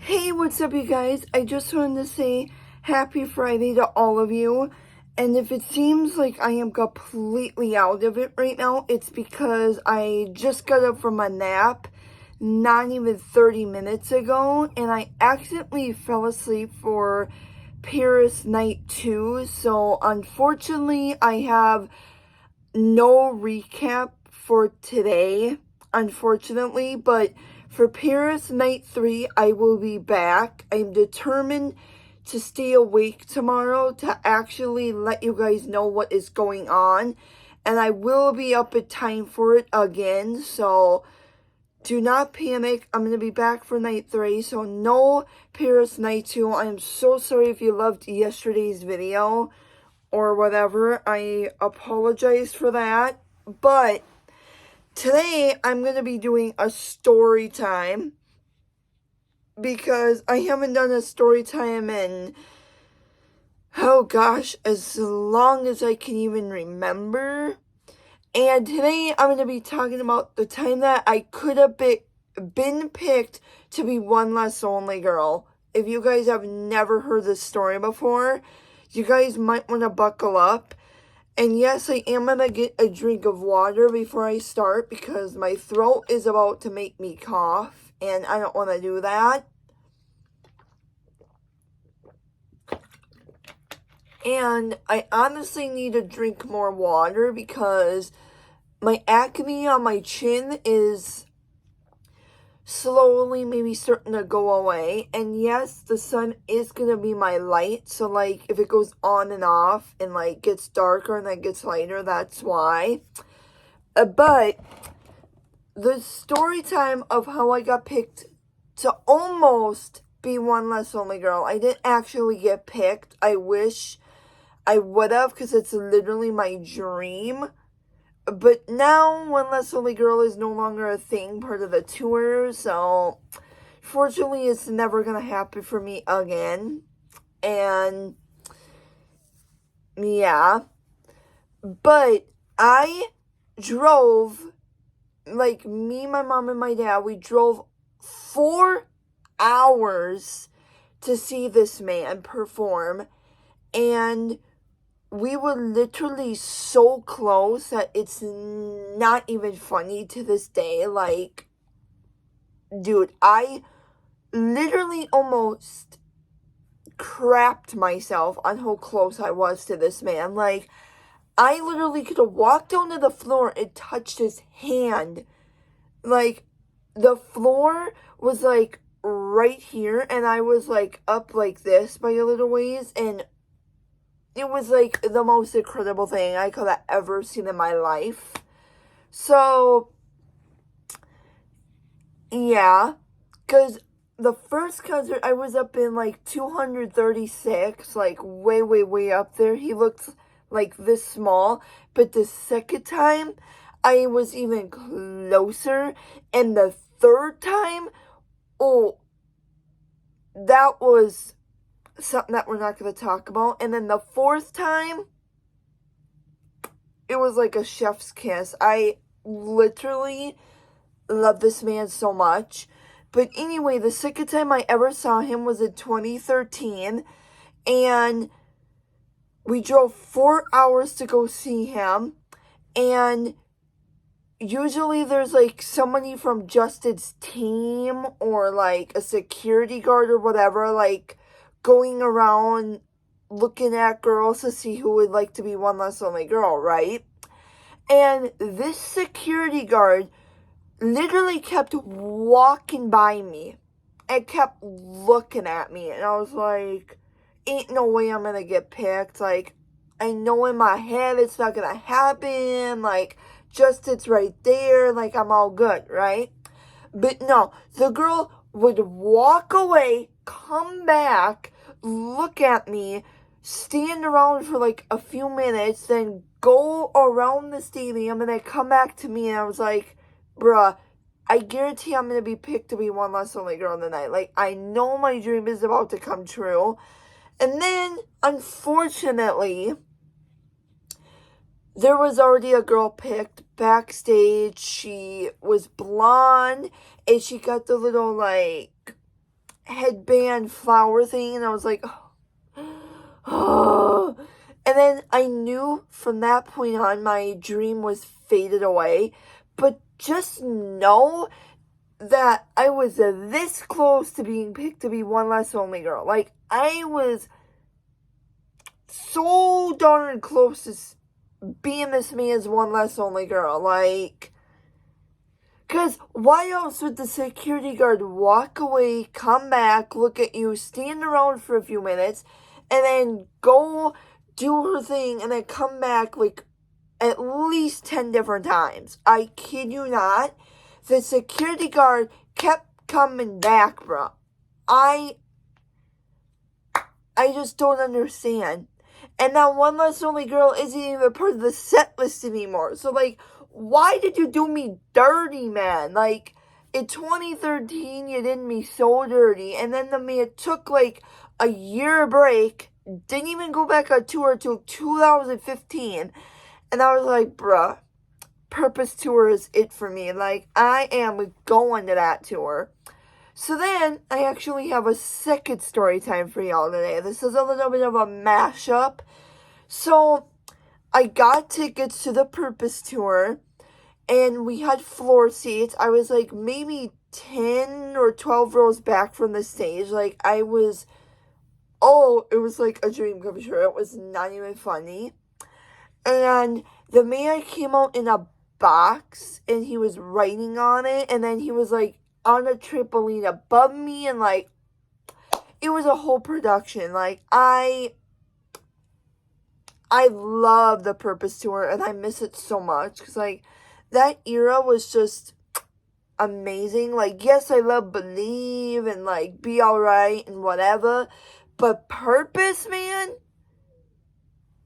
Hey, what's up, you guys? I just wanted to say happy Friday to all of you. And if it seems like I am completely out of it right now, it's because I just got up from a nap not even 30 minutes ago, and I accidentally fell asleep for Paris night 2. So unfortunately, I have no recap for today, unfortunately, but for Paris night 3, I will be back. I'm determined to stay awake tomorrow to actually let you guys know what is going on, and I will be up at time for it again, so do not panic. I'm going to be back for night 3, so no Paris night 2. I am so sorry if you loved yesterday's video or whatever. I apologize for that. But today I'm going to be doing a story time because I haven't done a story time in, oh gosh, as long as I can even remember. And today I'm going to be talking about the time that I could have been picked to be one less lonely girl. If you guys have never heard this story before, you guys might want to buckle up. And yes, I am going to get a drink of water before I start because my throat is about to make me cough, and I don't want to do that. And I honestly need to drink more water because my acne on my chin is slowly maybe starting to go away. And yes, the sun is going to be my light. So, like, if it goes on and off and, like, gets darker and then gets lighter, that's why. But the story time of how I got picked to almost be one less lonely girl. I didn't actually get picked. I wish I would have because it's literally my dream. But now, One Less Lonely Girl is no longer a thing, part of the tour, so fortunately it's never going to happen for me again. And yeah, but I drove, like, me, my mom, and my dad, we drove 4 hours to see this man perform, and we were literally so close that it's not even funny to this day. Like, dude, I literally almost crapped myself on how close I was to this man. Like, I literally could have walked onto the floor and touched his hand. Like, the floor was, like, right here, and I was, like, up like this by a little ways, and it was, like, the most incredible thing I could have ever seen in my life. So, yeah, because the first concert, I was up in, like, 236, like, way, way, way up there. He looked, like, this small. But the second time, I was even closer. And the third time, oh, that was something that we're not going to talk about. And then the fourth time, it was like a chef's kiss. I literally love this man so much. But anyway, the second time I ever saw him was in 2013. And we drove 4 hours to go see him. And usually there's, like, somebody from Justin's team or, like, a security guard or whatever, like, going around looking at girls to see who would like to be one less lonely girl, right? And this security guard literally kept walking by me and kept looking at me. And I was like, ain't no way I'm gonna get picked. Like, I know in my head it's not gonna happen. Like, Justin's right there. Like, I'm all good, right? But no, the girl would walk away, come back, look at me, stand around for like a few minutes, then go around the stadium, and then come back to me. And I was like, bruh, I guarantee I'm going to be picked to be one less lonely girl tonight. Like, I know my dream is about to come true. And then, unfortunately, there was already a girl picked backstage. She was blonde, and she got the little, like, headband flower thing, and I was like, oh. And then I knew from that point on my dream was faded away. But just know that I was this close to being picked to be one less only girl. Like, I was so darn close to being this man's one less only girl. Like, because why else would the security guard walk away, come back, look at you, stand around for a few minutes, and then go do her thing, and then come back, like, at least 10 different times? I kid you not. The security guard kept coming back, bro. I just don't understand. And now one less only girl isn't even part of the set list anymore. So, like, why did you do me dirty, man? Like, in 2013, you did me so dirty. And then the man took, like, a year break. Didn't even go back on tour till 2015. And I was like, bruh, Purpose Tour is it for me. Like, I am going to that tour. So then, I actually have a second story time for y'all today. This is a little bit of a mashup. So, I got tickets to the Purpose Tour, and we had floor seats. I was like maybe 10 or 12 rows back from the stage. Like, it was like a dream come true. It was not even funny. And the man came out in a box, and he was writing on it, and then he was like on a trampoline above me, and like, it was a whole production. Like, I love the Purpose Tour, and I miss it so much, because like, that era was just amazing. Like, yes, I love Believe and like Be Alright and whatever, but Purpose, man,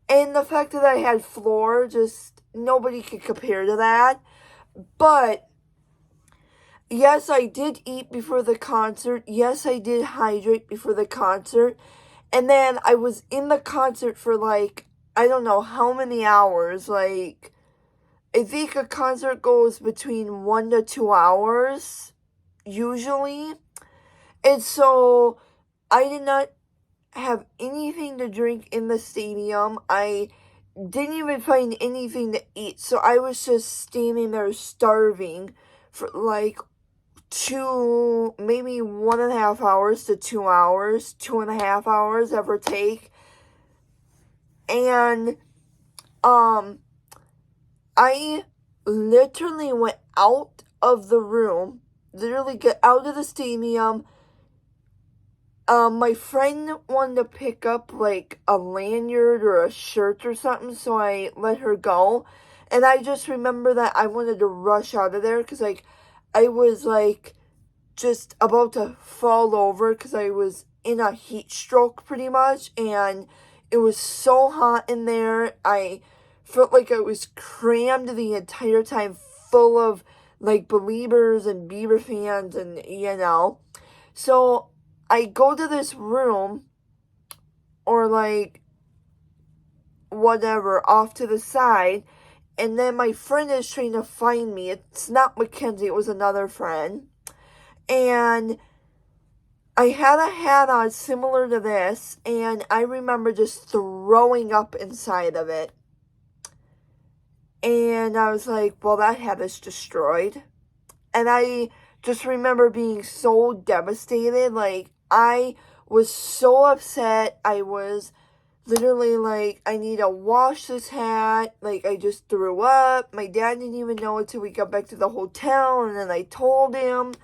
and the fact that I had Floor, just nobody could compare to that. But yes, I did eat before the concert. Yes, I did hydrate before the concert. And then I was in the concert for like, I don't know how many hours. Like, I think a concert goes between 1 to 2 hours, usually. And so, I did not have anything to drink in the stadium. I didn't even find anything to eat. So, I was just standing there starving for like maybe 1.5 hours to 2 hours, 2.5 hours, ever take. And, I literally went out of the room, literally get out of the stadium. My friend wanted to pick up, like, a lanyard or a shirt or something, so I let her go. And I just remember that I wanted to rush out of there, because, like, I was, like, just about to fall over, because I was in a heat stroke, pretty much, and it was so hot in there. I felt like I was crammed the entire time, full of, like, Beliebers and Bieber fans, and, you know. So, I go to this room, or, like, whatever, off to the side, and then my friend is trying to find me. It's not Mackenzie, it was another friend. And I had a hat on similar to this, and I remember just throwing up inside of it. And I was like, well, that hat is destroyed. And I just remember being so devastated. Like, I was so upset. I was literally like, I need to wash this hat. Like, I just threw up. My dad didn't even know until we got back to the hotel. And then I told him.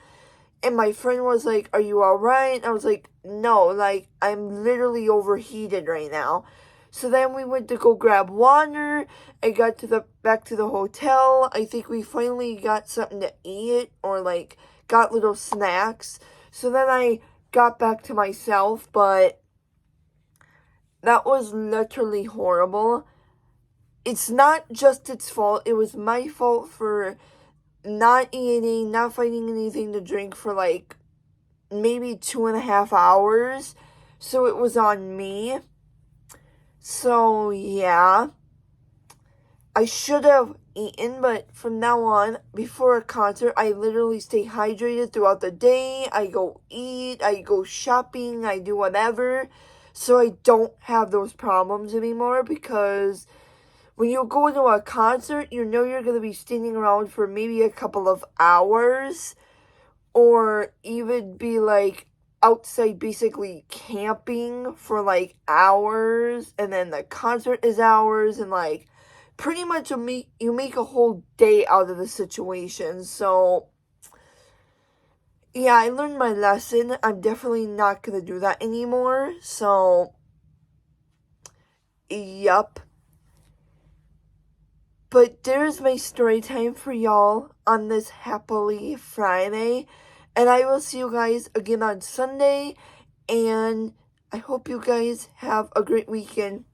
And my friend was like, are you alright? I was like, no, like, I'm literally overheated right now. So then we went to go grab water. I got back to the hotel. I think we finally got something to eat, or like got little snacks. So then I got back to myself, but that was literally horrible. It's not just its fault. It was my fault for not eating, not finding anything to drink for like maybe 2.5 hours. So it was on me. So, yeah. I should have eaten, but from now on, before a concert, I literally stay hydrated throughout the day. I go eat, I go shopping, I do whatever, so I don't have those problems anymore, because when you go to a concert, you know you're going to be standing around for maybe a couple of hours, or even be like outside basically camping for like hours, and then the concert is hours, and like pretty much you make a whole day out of the situation. So yeah, I learned my lesson. I'm definitely not gonna do that anymore. So yup. But there's my story time for y'all on this Happily Friday. And I will see you guys again on Sunday. And I hope you guys have a great weekend.